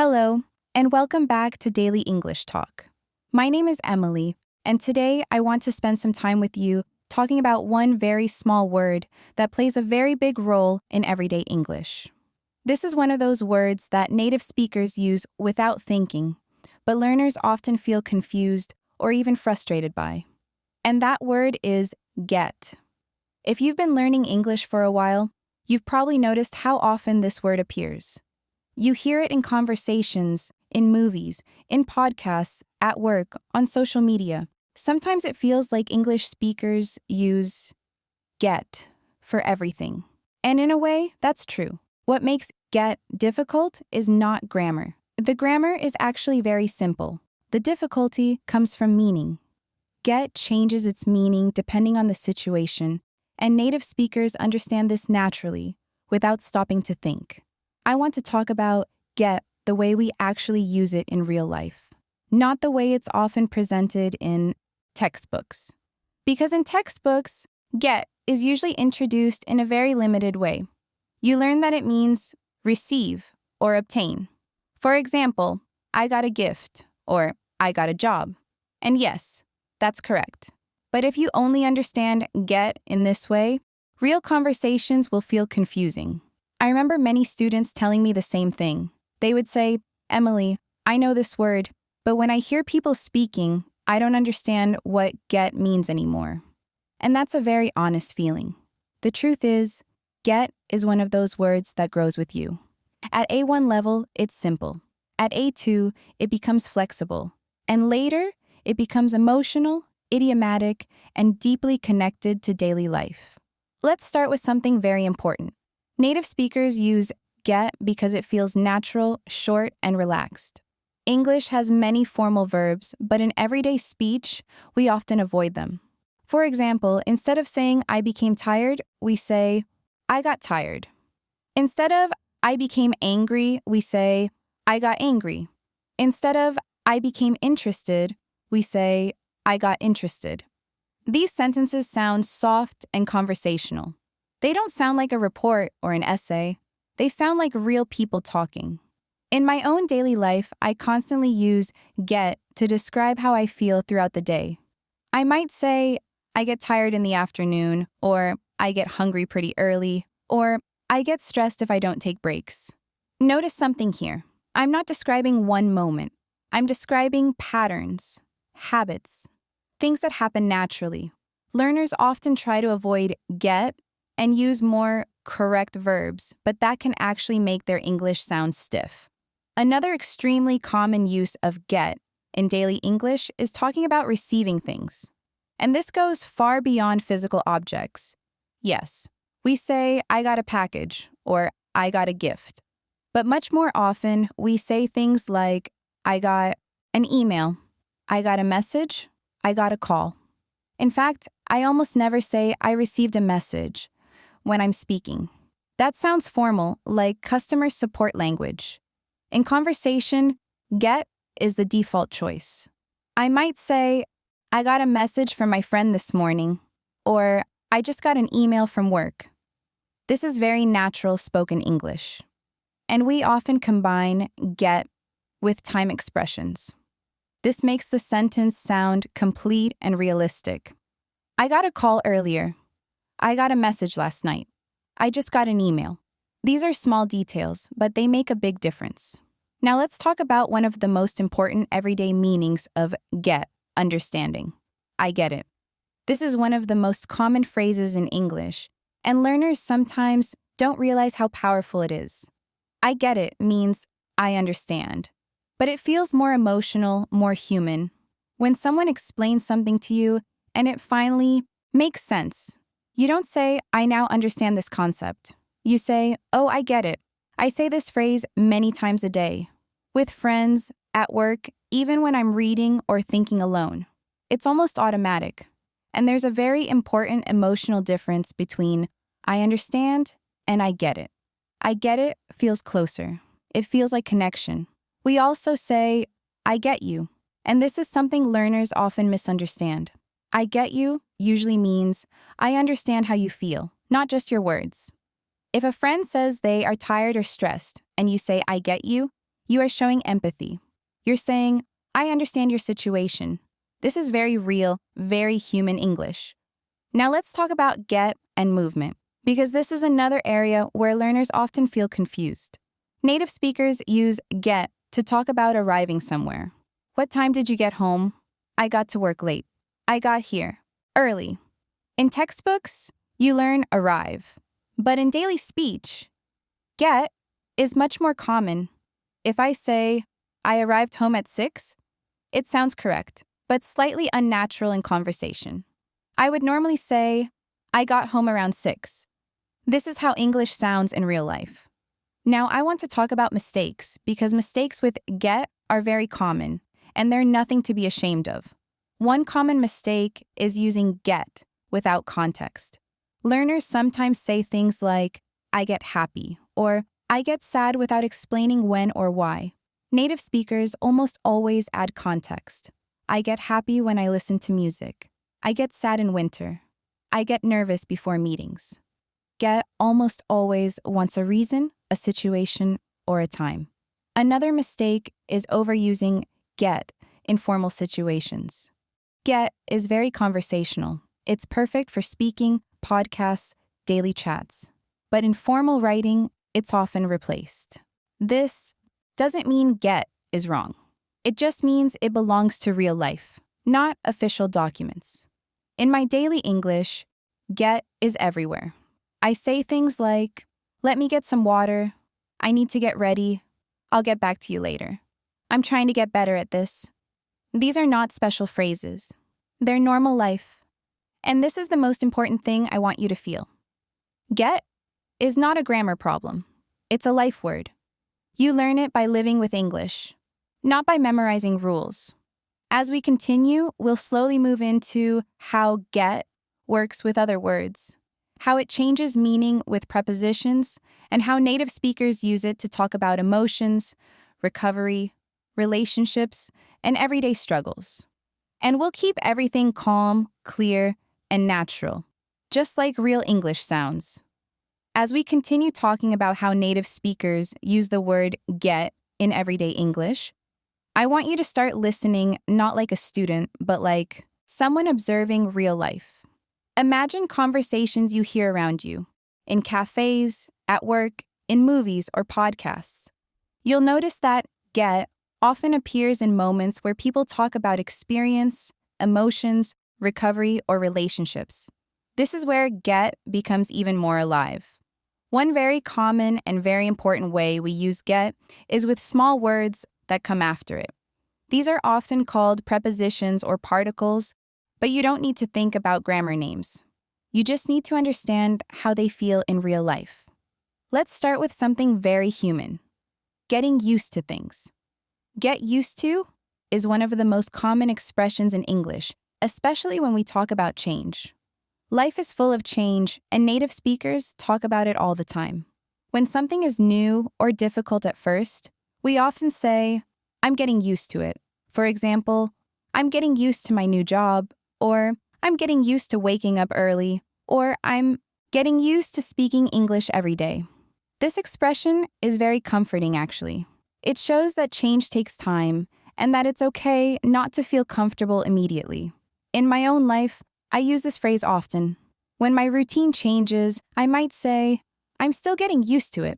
Hello, and welcome back to Daily English Talk. My name is Emily, and today I want to spend some time with you talking about one very small word that plays a very big role in everyday English. This is one of those words that native speakers use without thinking, but learners often feel confused or even frustrated by. And that word is get. If you've been learning English for a while, you've probably noticed how often this word appears. You hear it in conversations, in movies, in podcasts, at work, on social media. Sometimes it feels like English speakers use get for everything. And in a way, that's true. What makes get difficult is not grammar. The grammar is actually very simple. The difficulty comes from meaning. Get changes its meaning depending on the situation, and native speakers understand this naturally, without stopping to think. I want to talk about get the way we actually use it in real life, not the way it's often presented in textbooks. Because in textbooks, get is usually introduced in a very limited way. You learn that it means receive or obtain. For example, I got a gift or I got a job. And yes, that's correct. But if you only understand get in this way, real conversations will feel confusing. I remember many students telling me the same thing. They would say, Emily, I know this word, but when I hear people speaking, I don't understand what get means anymore. And that's a very honest feeling. The truth is, get is one of those words that grows with you. At A1 level, it's simple. At A2, it becomes flexible. And later, it becomes emotional, idiomatic, and deeply connected to daily life. Let's start with something very important. Native speakers use get because it feels natural, short, and relaxed. English has many formal verbs, but in everyday speech, we often avoid them. For example, instead of saying I became tired, we say I got tired. Instead of I became angry, we say I got angry. Instead of I became interested, we say I got interested. These sentences sound soft and conversational. They don't sound like a report or an essay. They sound like real people talking. In my own daily life, I constantly use get to describe how I feel throughout the day. I might say, I get tired in the afternoon, or I get hungry pretty early, or I get stressed if I don't take breaks. Notice something here. I'm not describing one moment. I'm describing patterns, habits, things that happen naturally. Learners often try to avoid get and use more correct verbs, but that can actually make their English sound stiff. Another extremely common use of get in daily English is talking about receiving things. And this goes far beyond physical objects. Yes, we say, I got a package, or I got a gift. But much more often, we say things like, I got an email, I got a message, I got a call. In fact, I almost never say I received a message when I'm speaking. That sounds formal, like customer support language. In conversation, get is the default choice. I might say, I got a message from my friend this morning, or I just got an email from work. This is very natural spoken English. And we often combine get with time expressions. This makes the sentence sound complete and realistic. I got a call earlier. I got a message last night. I just got an email. These are small details, but they make a big difference. Now let's talk about one of the most important everyday meanings of get, understanding. I get it. This is one of the most common phrases in English, and learners sometimes don't realize how powerful it is. I get it means I understand, but it feels more emotional, more human. When someone explains something to you and it finally makes sense, you don't say, I now understand this concept. You say, oh, I get it. I say this phrase many times a day. With friends, at work, even when I'm reading or thinking alone. It's almost automatic. And there's a very important emotional difference between I understand and I get it. I get it feels closer. It feels like connection. We also say, I get you. And this is something learners often misunderstand. I get you usually means I understand how you feel, not just your words. If a friend says they are tired or stressed, and you say, I get you, You are showing empathy. You're saying, I understand your situation. This is very real, very human English. Now let's talk about get and movement, because this is another area where learners often feel confused. Native speakers use get to talk about arriving somewhere. What time did you get home? I got to work late. I got here early. In textbooks, you learn arrive. But in daily speech, get is much more common. If I say, I arrived home at 6, it sounds correct, but slightly unnatural in conversation. I would normally say, I got home around 6. This is how English sounds in real life. Now, I want to talk about mistakes because mistakes with get are very common, and they're nothing to be ashamed of. One common mistake is using get without context. Learners sometimes say things like, I get happy, or I get sad without explaining when or why. Native speakers almost always add context. I get happy when I listen to music. I get sad in winter. I get nervous before meetings. Get almost always wants a reason, a situation, or a time. Another mistake is overusing get in formal situations. Get is very conversational. It's perfect for speaking, podcasts, daily chats. But in formal writing, it's often replaced. This doesn't mean get is wrong. It just means it belongs to real life, not official documents. In my daily English, get is everywhere. I say things like, let me get some water, I need to get ready, I'll get back to you later. I'm trying to get better at this. These are not special phrases. They're normal life. And this is the most important thing I want you to feel. Get is not a grammar problem. It's a life word. You learn it by living with English, not by memorizing rules. As we continue, we'll slowly move into how get works with other words, how it changes meaning with prepositions, and how native speakers use it to talk about emotions, recovery, relationships, and everyday struggles. And we'll keep everything calm, clear, and natural, just like real English sounds. As we continue talking about how native speakers use the word get in everyday English, I want you to start listening not like a student, but like someone observing real life. Imagine conversations you hear around you, in cafes, at work, in movies, or podcasts. You'll notice that get often appears in moments where people talk about experience, emotions, recovery, or relationships. This is where get becomes even more alive. One very common and very important way we use get is with small words that come after it. These are often called prepositions or particles, but you don't need to think about grammar names. You just need to understand how they feel in real life. Let's start with something very human: getting used to things. Get used to is one of the most common expressions in English, especially when we talk about change. Life is full of change, and native speakers talk about it all the time. When something is new or difficult at first, we often say, I'm getting used to it. For example, I'm getting used to my new job, or I'm getting used to waking up early, or I'm getting used to speaking English every day. This expression is very comforting, actually. It shows that change takes time and that it's okay not to feel comfortable immediately. In my own life, I use this phrase often. When my routine changes, I might say, I'm still getting used to it.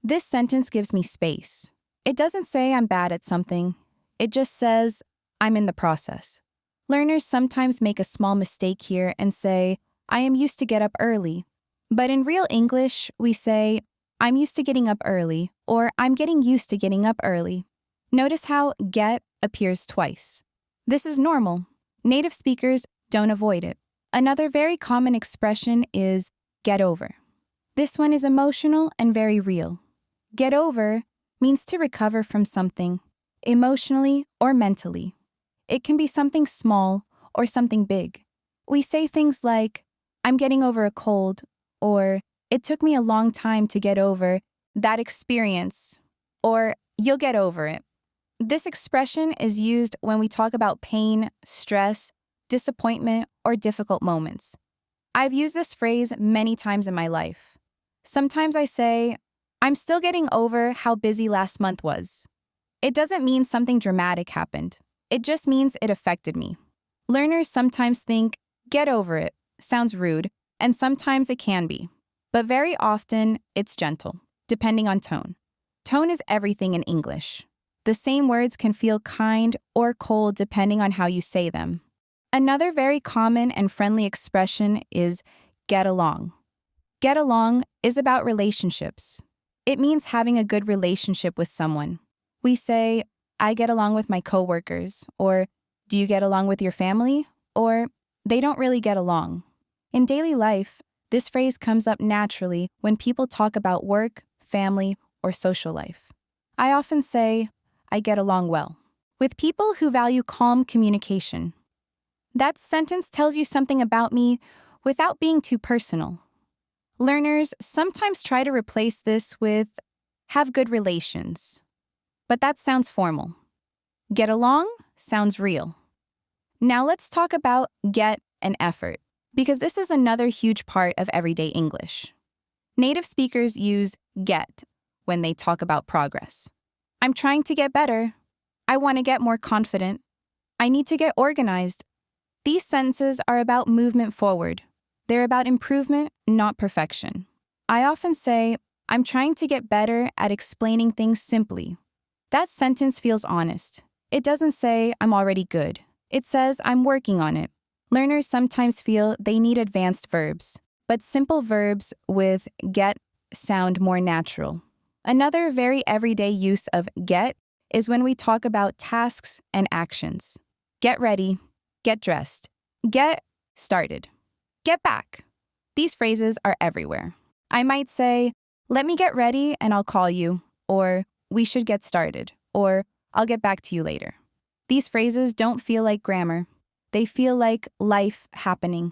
This sentence gives me space. It doesn't say I'm bad at something. It just says, I'm in the process. Learners sometimes make a small mistake here and say, I am used to get up early. But in real English, we say, I'm used to getting up early, or I'm getting used to getting up early. Notice how get appears twice. This is normal. Native speakers don't avoid it. Another very common expression is get over. This one is emotional and very real. Get over means to recover from something, emotionally or mentally. It can be something small or something big. We say things like, I'm getting over a cold, or it took me a long time to get over that experience, or you'll get over it. This expression is used when we talk about pain, stress, disappointment, or difficult moments. I've used this phrase many times in my life. Sometimes I say, I'm still getting over how busy last month was. It doesn't mean something dramatic happened. It just means it affected me. Learners sometimes think, get over it, sounds rude, and sometimes it can be. But very often, it's gentle, depending on tone. Tone is everything in English. The same words can feel kind or cold depending on how you say them. Another very common and friendly expression is get along. Get along is about relationships. It means having a good relationship with someone. We say, I get along with my coworkers, or do you get along with your family? Or they don't really get along. In daily life, this phrase comes up naturally when people talk about work, family, or social life. I often say, I get along well with people who value calm communication. That sentence tells you something about me without being too personal. Learners sometimes try to replace this with have good relations, but that sounds formal. Get along sounds real. Now let's talk about get and effort, because this is another huge part of everyday English. Native speakers use get when they talk about progress. I'm trying to get better. I want to get more confident. I need to get organized. These sentences are about movement forward. They're about improvement, not perfection. I often say, I'm trying to get better at explaining things simply. That sentence feels honest. It doesn't say, I'm already good. It says, I'm working on it. Learners sometimes feel they need advanced verbs, but simple verbs with get sound more natural. Another very everyday use of get is when we talk about tasks and actions. Get ready, get dressed, get started, get back. These phrases are everywhere. I might say, let me get ready and I'll call you, or we should get started, or I'll get back to you later. These phrases don't feel like grammar. They feel like life happening.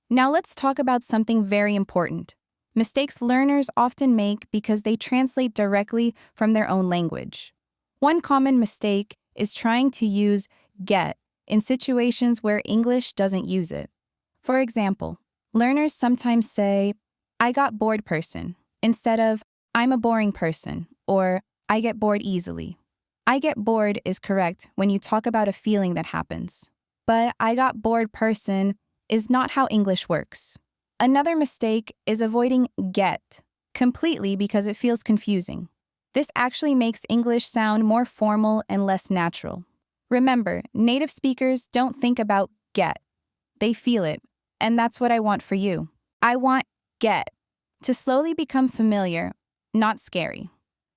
Now let's talk about something very important. Mistakes learners often make because they translate directly from their own language. One common mistake is trying to use get in situations where English doesn't use it. For example, learners sometimes say, I got bored person, instead of I'm a boring person, or I get bored easily. I get bored is correct when you talk about a feeling that happens. But I got bored person is not how English works. Another mistake is avoiding get completely because it feels confusing. This actually makes English sound more formal and less natural. Remember, native speakers don't think about get. They feel it, and that's what I want for you. I want get to slowly become familiar, not scary.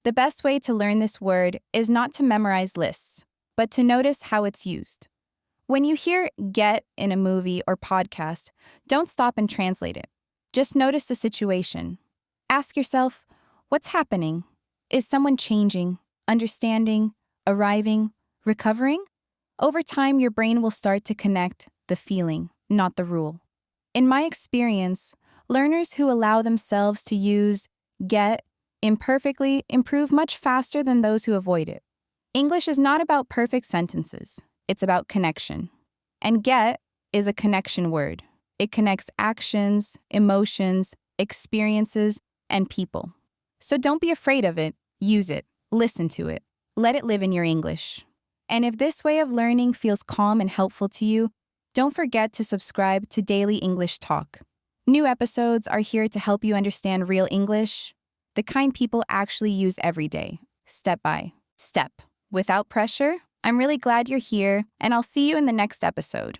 The best way to learn this word is not to memorize lists, but to notice how it's used. When you hear get in a movie or podcast, don't stop and translate it. Just notice the situation. Ask yourself, what's happening? Is someone changing, understanding, arriving, recovering? Over time, your brain will start to connect the feeling, not the rule. In my experience, learners who allow themselves to use get imperfectly improve much faster than those who avoid it. English is not about perfect sentences. It's about connection. And get is a connection word. It connects actions, emotions, experiences, and people. So don't be afraid of it. Use it. Listen to it. Let it live in your English. And if this way of learning feels calm and helpful to you, don't forget to subscribe to Daily English Talk. New episodes are here to help you understand real English, the kind people actually use every day, step by step, without pressure. I'm really glad you're here, and I'll see you in the next episode.